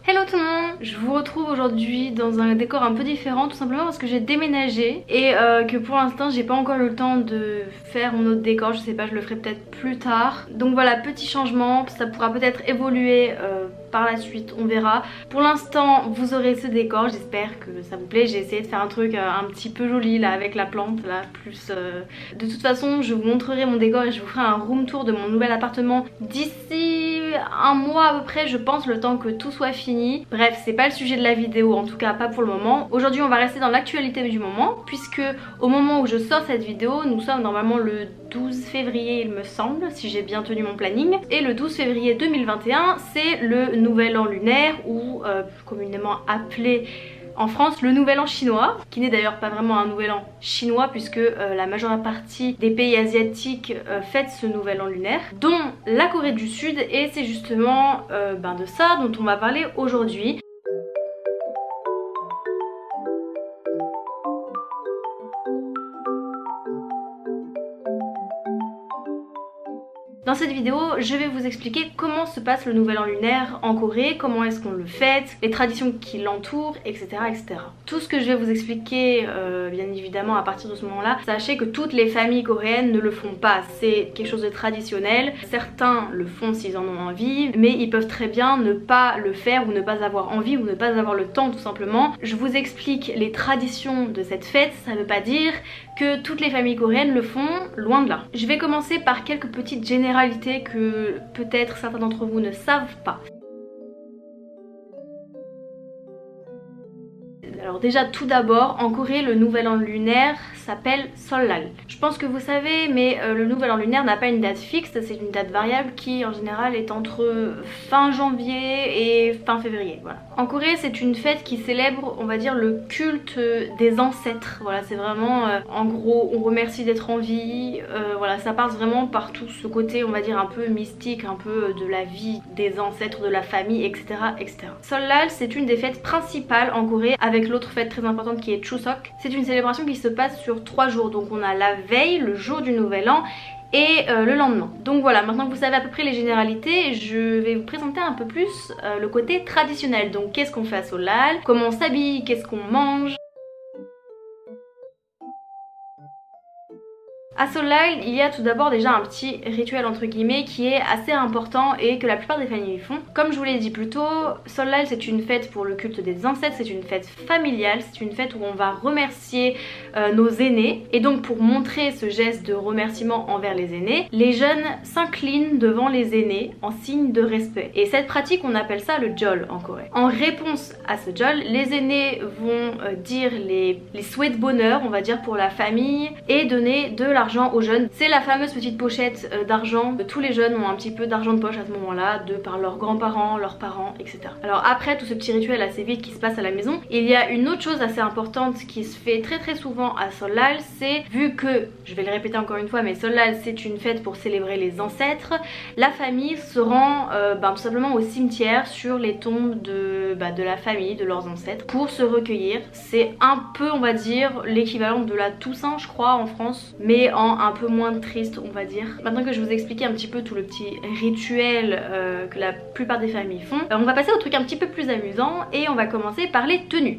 Hello tout le monde, je vous retrouve aujourd'hui dans un décor un peu différent, tout simplement parce que j'ai déménagé et que pour l'instant j'ai pas encore eu le temps de faire mon autre décor, je sais pas, je le ferai peut-être plus tard. Donc voilà, petit changement, ça pourra peut-être évoluer par la suite, on verra. Pour l'instant vous aurez ce décor, j'espère que ça vous plaît. J'ai essayé de faire un truc un petit peu joli là avec la plante là, plus de toute façon je vous montrerai mon décor et je vous ferai un room tour de mon nouvel appartement d'ici un mois à peu près, je pense, le temps que tout soit fini. Bref, c'est pas le sujet de la vidéo, en tout cas pas pour le moment. Aujourd'hui on va rester dans l'actualité du moment, puisque au moment où je sors cette vidéo, nous sommes normalement le 12 février il me semble, si j'ai bien tenu mon planning. Et le 12 février 2021 c'est le nouvel an lunaire, ou communément appelé en France le nouvel an chinois, qui n'est d'ailleurs pas vraiment un nouvel an chinois puisque la majeure partie des pays asiatiques fêtent ce nouvel an lunaire, dont la Corée du Sud, et c'est justement de ça dont on va parler aujourd'hui. Dans cette vidéo, je vais vous expliquer comment se passe le nouvel an lunaire en Corée, comment est-ce qu'on le fête, les traditions qui l'entourent, etc., etc. Tout ce que je vais vous expliquer, bien évidemment, à partir de ce moment-là, sachez que toutes les familles coréennes ne le font pas. C'est quelque chose de traditionnel. Certains le font s'ils en ont envie, mais ils peuvent très bien ne pas le faire ou ne pas avoir envie ou ne pas avoir le temps tout simplement. Je vous explique les traditions de cette fête, ça ne veut pas dire que toutes les familles coréennes le font, loin de là. Je vais commencer par quelques petites généralités que peut-être certains d'entre vous ne savent pas. Alors déjà, tout d'abord, en Corée, le nouvel an lunaire s'appelle Seollal. Je pense que vous savez, mais le nouvel an lunaire n'a pas une date fixe, c'est une date variable qui en général est entre fin janvier et fin février. Voilà. En Corée, c'est une fête qui célèbre, on va dire, le culte des ancêtres. Voilà, c'est vraiment, en gros, on remercie d'être en vie. Voilà, ça passe vraiment par tout ce côté, on va dire, un peu mystique, un peu de la vie des ancêtres, de la famille, etc., etc. Seollal, c'est une des fêtes principales en Corée, avec l'autre fête très importante qui est Chuseok. C'est une célébration qui se passe sur 3 jours, donc on a la veille, le jour du nouvel an et le lendemain. Donc voilà, maintenant que vous savez à peu près les généralités, je vais vous présenter un peu plus le côté traditionnel. Donc qu'est-ce qu'on fait à Seollal, comment on s'habille, qu'est-ce qu'on mange. À Seollal, il y a tout d'abord déjà un petit rituel entre guillemets qui est assez important et que la plupart des familles font. Comme je vous l'ai dit plus tôt, Seollal c'est une fête pour le culte des ancêtres, c'est une fête familiale, c'est une fête où on va remercier nos aînés. Et donc pour montrer ce geste de remerciement envers les aînés, les jeunes s'inclinent devant les aînés en signe de respect. Et cette pratique, on appelle ça le Jeol en Corée. En réponse à ce Jeol, les aînés vont dire les souhaits de bonheur, on va dire, pour la famille et donner de l'argent aux jeunes. C'est la fameuse petite pochette d'argent. Tous les jeunes ont un petit peu d'argent de poche à ce moment-là, de par leurs grands-parents, leurs parents, etc. Alors après tout ce petit rituel assez vite qui se passe à la maison, il y a une autre chose assez importante qui se fait très souvent à Seollal, c'est, vu que, je vais le répéter encore une fois, mais Seollal c'est une fête pour célébrer les ancêtres, la famille se rend tout simplement au cimetière sur les tombes de la famille, de leurs ancêtres, pour se recueillir. C'est un peu, on va dire, l'équivalent de la Toussaint je crois en France, mais en un peu moins triste on va dire. Maintenant que je vous ai expliqué un petit peu tout le petit rituel que la plupart des familles font, on va passer au truc un petit peu plus amusant et on va commencer par les tenues.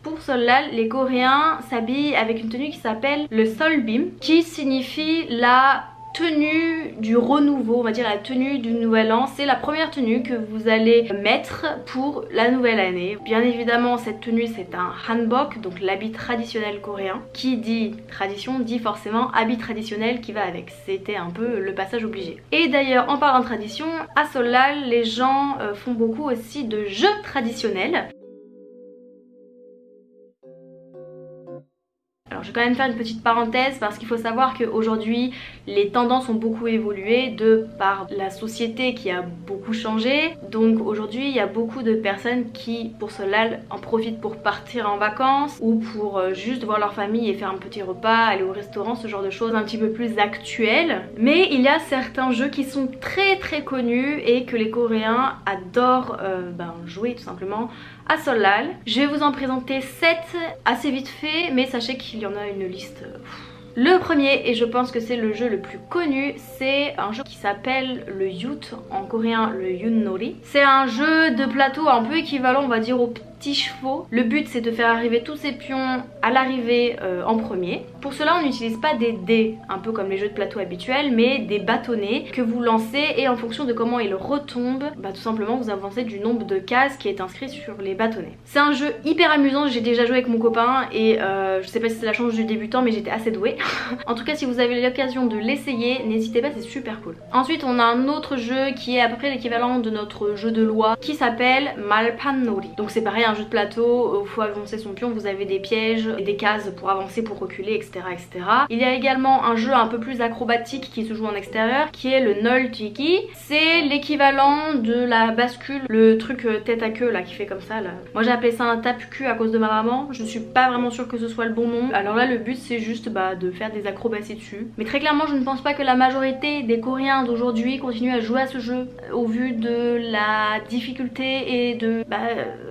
Pour Seollal, les Coréens s'habillent avec une tenue qui s'appelle le Seolbim, qui signifie la tenue du renouveau, on va dire la tenue du nouvel an. C'est la première tenue que vous allez mettre pour la nouvelle année. Bien évidemment cette tenue c'est un hanbok, donc l'habit traditionnel coréen. Qui dit tradition dit forcément habit traditionnel qui va avec. C'était un peu le passage obligé. Et d'ailleurs en parlant de tradition, à Seollal les gens font beaucoup aussi de jeux traditionnels. Alors je vais quand même faire une petite parenthèse parce qu'il faut savoir qu'aujourd'hui les tendances ont beaucoup évolué de par la société qui a beaucoup changé. Donc aujourd'hui il y a beaucoup de personnes qui pour Seollal en profitent pour partir en vacances ou pour juste voir leur famille et faire un petit repas, aller au restaurant, ce genre de choses un petit peu plus actuelles. Mais il y a certains jeux qui sont très connus et que les Coréens adorent jouer tout simplement à Seollal. Je vais vous en présenter 7 assez vite fait, mais sachez qu'il y en a une liste Le premier, et je pense que c'est le jeu le plus connu, c'est un jeu qui s'appelle le Yoot, en coréen le Yunnori. C'est un jeu de plateau un peu équivalent on va dire au petits chevaux. Le but c'est de faire arriver tous ces pions à l'arrivée en premier. Pour cela on n'utilise pas des dés, un peu comme les jeux de plateau habituels, mais des bâtonnets que vous lancez et en fonction de comment ils retombent, bah tout simplement vous avancez du nombre de cases qui est inscrit sur les bâtonnets. C'est un jeu hyper amusant, j'ai déjà joué avec mon copain et je sais pas si c'est la chance du débutant mais j'étais assez douée. En tout cas si vous avez l'occasion de l'essayer, n'hésitez pas, c'est super cool. Ensuite on a un autre jeu qui est à peu près l'équivalent de notre jeu de loi qui s'appelle Malpannori. Donc c'est pareil, un jeu de plateau, il faut avancer son pion, vous avez des pièges, des cases pour avancer, pour reculer, etc. etc. Il y a également un jeu un peu plus acrobatique qui se joue en extérieur qui est le Noltiki. C'est l'équivalent de la bascule, le truc tête à queue là qui fait comme ça là. Moi j'ai appelé ça un tape-cul à cause de ma maman, je suis pas vraiment sûre que ce soit le bon nom. Alors là le but c'est juste de faire des acrobaties dessus. Mais très clairement je ne pense pas que la majorité des Coréens d'aujourd'hui continuent à jouer à ce jeu au vu de la difficulté et de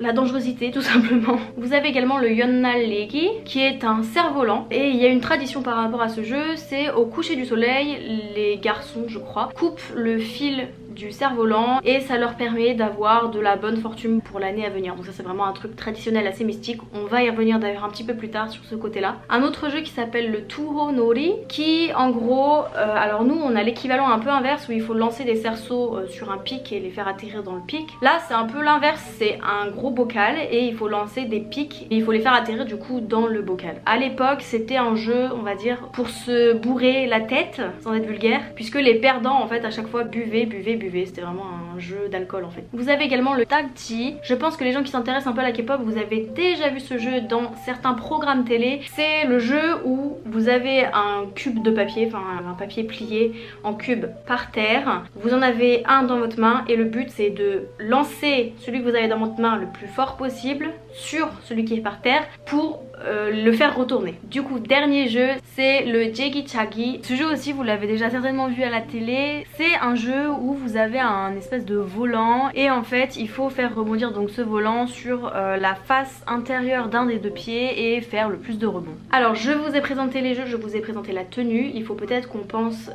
la dangerosité tout simplement. Vous avez également le Yonnal-Legi qui est un cerf-volant et il y a une tradition par rapport à ce jeu, c'est au coucher du soleil, les garçons je crois coupent le fil du cerf-volant et ça leur permet d'avoir de la bonne fortune pour l'année à venir. Donc ça c'est vraiment un truc traditionnel assez mystique. On va y revenir d'ailleurs un petit peu plus tard sur ce côté là. Un autre jeu qui s'appelle le Tuho Nori qui en gros, alors nous on a l'équivalent un peu inverse où il faut lancer des cerceaux sur un pic et les faire atterrir dans le pic. Là c'est un peu l'inverse, c'est un gros bocal et il faut lancer des pics et il faut les faire atterrir du coup dans le bocal. À l'époque c'était un jeu on va dire pour se bourrer la tête sans être vulgaire, puisque les perdants en fait à chaque fois buvaient. C'était vraiment un jeu d'alcool en fait. Vous avez également le Tagji. Je pense que les gens qui s'intéressent un peu à la K-pop, vous avez déjà vu ce jeu dans certains programmes télé. C'est le jeu où vous avez un cube de papier, enfin un papier plié en cube par terre. Vous en avez un dans votre main et le but c'est de lancer celui que vous avez dans votre main le plus fort possible sur celui qui est par terre pour le faire retourner. Du coup dernier jeu c'est le Jegichagi. Ce jeu aussi vous l'avez déjà certainement vu à la télé. C'est un jeu où vous avez un espèce de volant et en fait il faut faire rebondir donc ce volant sur la face intérieure d'un des deux pieds et faire le plus de rebonds. Alors je vous ai présenté les jeux, je vous ai présenté la tenue. Il faut peut-être qu'on pense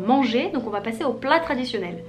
manger, donc on va passer au plat traditionnel.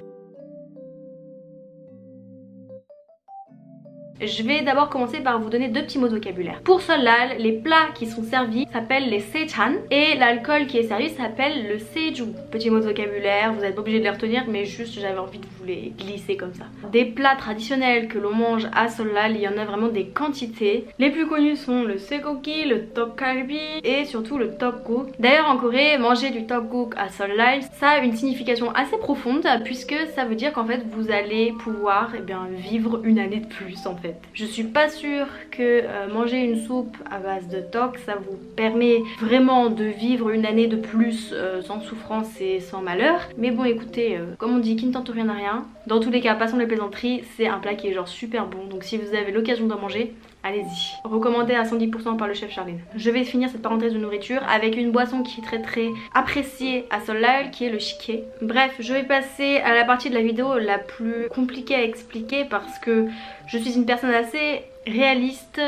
Je vais d'abord commencer par vous donner deux petits mots de vocabulaire. Pour Seollal, les plats qui sont servis s'appellent les sechan et l'alcool qui est servi s'appelle le seju. Petit mot de vocabulaire, vous n'êtes pas obligé de les retenir mais juste j'avais envie de vous les glisser comme ça. Des plats traditionnels que l'on mange à Seollal, il y en a vraiment des quantités. Les plus connus sont le seokgoki, le tteokgalbi et surtout le tteokguk. D'ailleurs en Corée, manger du tteokguk à Seollal, ça a une signification assez profonde puisque ça veut dire qu'en fait vous allez pouvoir vivre une année de plus en fait. Je suis pas sûre que manger une soupe à base de tteok ça vous permet vraiment de vivre une année de plus sans souffrance et sans malheur. Mais bon écoutez, comme on dit qui ne tente rien à rien. Dans tous les cas, passons les plaisanteries, c'est un plat qui est genre super bon. Donc si vous avez l'occasion d'en manger, allez-y. Recommandé à 110% par le chef Charline. Je vais finir cette parenthèse de nourriture avec une boisson qui est très appréciée à Seollal qui est le chiké. Bref, je vais passer à la partie de la vidéo la plus compliquée à expliquer parce que je suis une personne assez réaliste,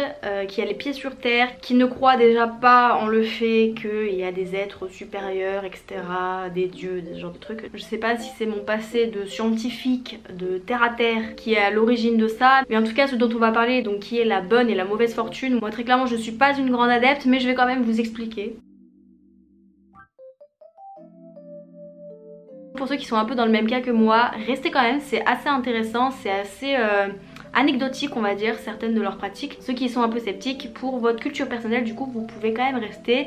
qui a les pieds sur terre, qui ne croit déjà pas en le fait qu'il y a des êtres supérieurs, etc., des dieux, des genres de trucs. Je sais pas si c'est mon passé de scientifique, de terre à terre qui est à l'origine de ça, mais en tout cas ce dont on va parler, donc qui est la bonne et la mauvaise fortune, moi très clairement je suis pas une grande adepte mais je vais quand même vous expliquer. Pour ceux qui sont un peu dans le même cas que moi, restez quand même, c'est assez intéressant, c'est assez anecdotique on va dire certaines de leurs pratiques. Ceux qui sont un peu sceptiques, pour votre culture personnelle du coup vous pouvez quand même rester,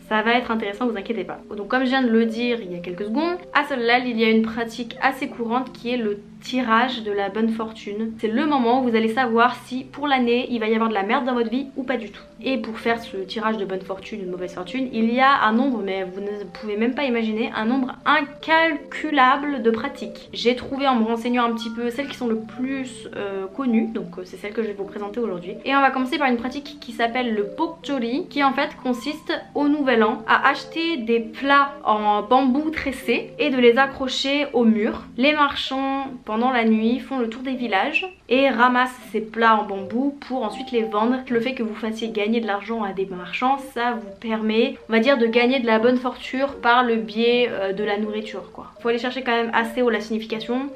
ça va être intéressant, vous inquiétez pas. Donc comme je viens de le dire il y a quelques secondes, à Seollal il y a une pratique assez courante qui est le tirage de la bonne fortune. C'est le moment où vous allez savoir si pour l'année il va y avoir de la merde dans votre vie ou pas du tout. Et pour faire ce tirage de bonne fortune ou de mauvaise fortune, il y a un nombre, mais vous ne pouvez même pas imaginer, un nombre incalculable de pratiques. J'ai trouvé en me renseignant un petit peu celles qui sont le plus connues, donc c'est celles que je vais vous présenter aujourd'hui. Et on va commencer par une pratique qui s'appelle le Bokjori, qui en fait consiste au nouvel nouvel an à acheter des plats en bambou tressé et de les accrocher au mur. Les marchands pendant la nuit font le tour des villages et ramassent ces plats en bambou pour ensuite les vendre. Le fait que vous fassiez gagner de l'argent à des marchands, ça vous permet, on va dire, de gagner de la bonne fortune par le biais de la nourriture quoi. Faut aller chercher quand même assez haut la signification.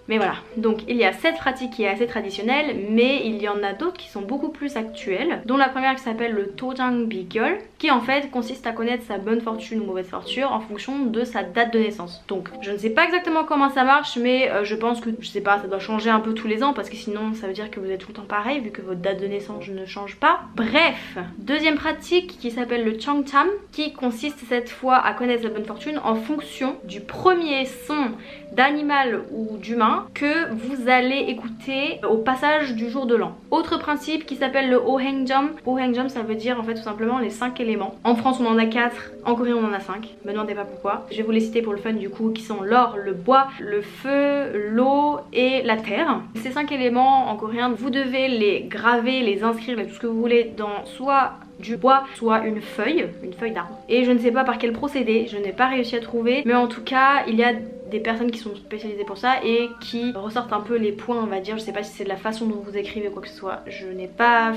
Mais voilà, donc il y a cette pratique qui est assez traditionnelle, mais il y en a d'autres qui sont beaucoup plus actuelles, dont la première qui s'appelle le Tojang Bigyol, qui en fait consiste à connaître sa bonne fortune ou mauvaise fortune en fonction de sa date de naissance. Donc je ne sais pas exactement comment ça marche, mais je pense que, je sais pas, ça doit changer un peu tous les ans, parce que sinon ça veut dire que vous êtes tout le temps pareil, vu que votre date de naissance ne change pas. Bref, deuxième pratique qui s'appelle le Changcham, qui consiste cette fois à connaître sa bonne fortune en fonction du premier son d'animal ou d'humain que vous allez écouter au passage du jour de l'an. Autre principe qui s'appelle le Ohengjam. Ohengjam, ça veut dire en fait tout simplement les 5 éléments. En France on en a 4, en Corée on en a 5. Me demandez pas pourquoi. Je vais vous les citer pour le fun du coup, qui sont l'or, le bois, le feu, l'eau et la terre. Ces 5 éléments en coréen, vous devez les graver, les inscrire, tout ce que vous voulez dans soit du bois, soit une feuille d'arbre. Et je ne sais pas par quel procédé, je n'ai pas réussi à trouver, mais en tout cas il y a des personnes qui sont spécialisées pour ça et qui ressortent un peu les points, on va dire. Je sais pas si c'est de la façon dont vous écrivez ou quoi que ce soit, je n'ai pas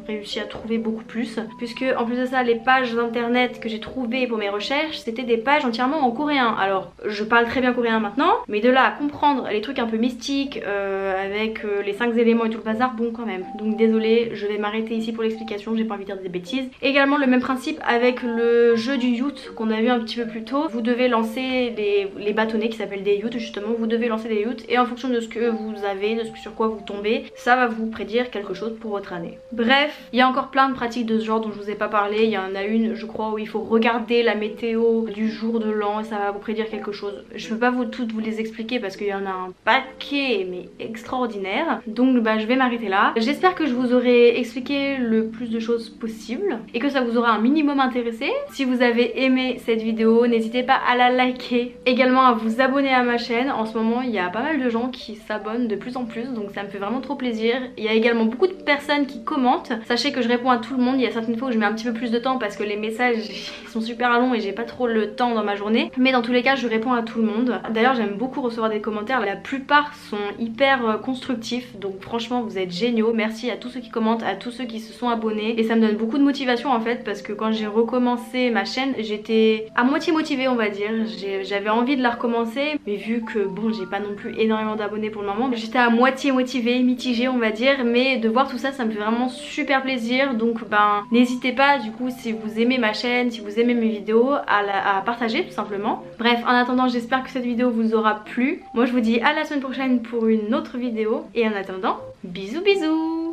réussi à trouver beaucoup plus, puisque en plus de ça les pages internet que j'ai trouvées pour mes recherches c'était des pages entièrement en coréen. Alors je parle très bien coréen maintenant, mais de là à comprendre les trucs un peu mystiques avec les 5 éléments et tout le bazar, bon quand même. Donc désolée, je vais m'arrêter ici pour l'explication, j'ai pas envie de dire des bêtises. Également le même principe avec le jeu du yout qu'on a vu un petit peu plus tôt. Vous devez lancer les bâtonnets qui s'appellent des youts justement, vous devez lancer des youts et en fonction de ce que vous avez, de ce sur quoi vous tombez, ça va vous prédire quelque chose pour votre année. Bref, il y a encore plein de pratiques de ce genre dont je vous ai pas parlé. Il y en a une je crois où il faut regarder la météo du jour de l'an et ça va vous prédire quelque chose. Je peux pas toutes vous les expliquer parce qu'il y en a un paquet mais extraordinaire. Donc bah je vais m'arrêter là. J'espère que je vous aurai expliqué le plus de choses possible et que ça vous aura un minimum intéressé. Si vous avez aimé cette vidéo, n'hésitez pas à la liker, également à vous abonner à ma chaîne. En ce moment il y a pas mal de gens qui s'abonnent de plus en plus, donc ça me fait vraiment trop plaisir. Il y a également beaucoup de personnes qui commentent. Sachez que je réponds à tout le monde. Il y a certaines fois où je mets un petit peu plus de temps parce que les messages sont super longs et j'ai pas trop le temps dans ma journée, mais dans tous les cas je réponds à tout le monde. D'ailleurs j'aime beaucoup recevoir des commentaires, la plupart sont hyper constructifs, donc franchement vous êtes géniaux. Merci à tous ceux qui commentent, à tous ceux qui se sont abonnés, et ça me donne beaucoup de motivation en fait, parce que quand j'ai recommencé ma chaîne j'étais à moitié motivée on va dire. J'avais envie de la recommencer, mais vu que bon j'ai pas non plus énormément d'abonnés pour le moment, j'étais à moitié motivée, mitigée on va dire, mais de voir tout ça ça me fait vraiment super plaisir. Donc ben n'hésitez pas du coup, si vous aimez ma chaîne, si vous aimez mes vidéos, à partager tout simplement. Bref, en attendant j'espère que cette vidéo vous aura plu. Moi je vous dis à la semaine prochaine pour une autre vidéo, et en attendant bisous bisous.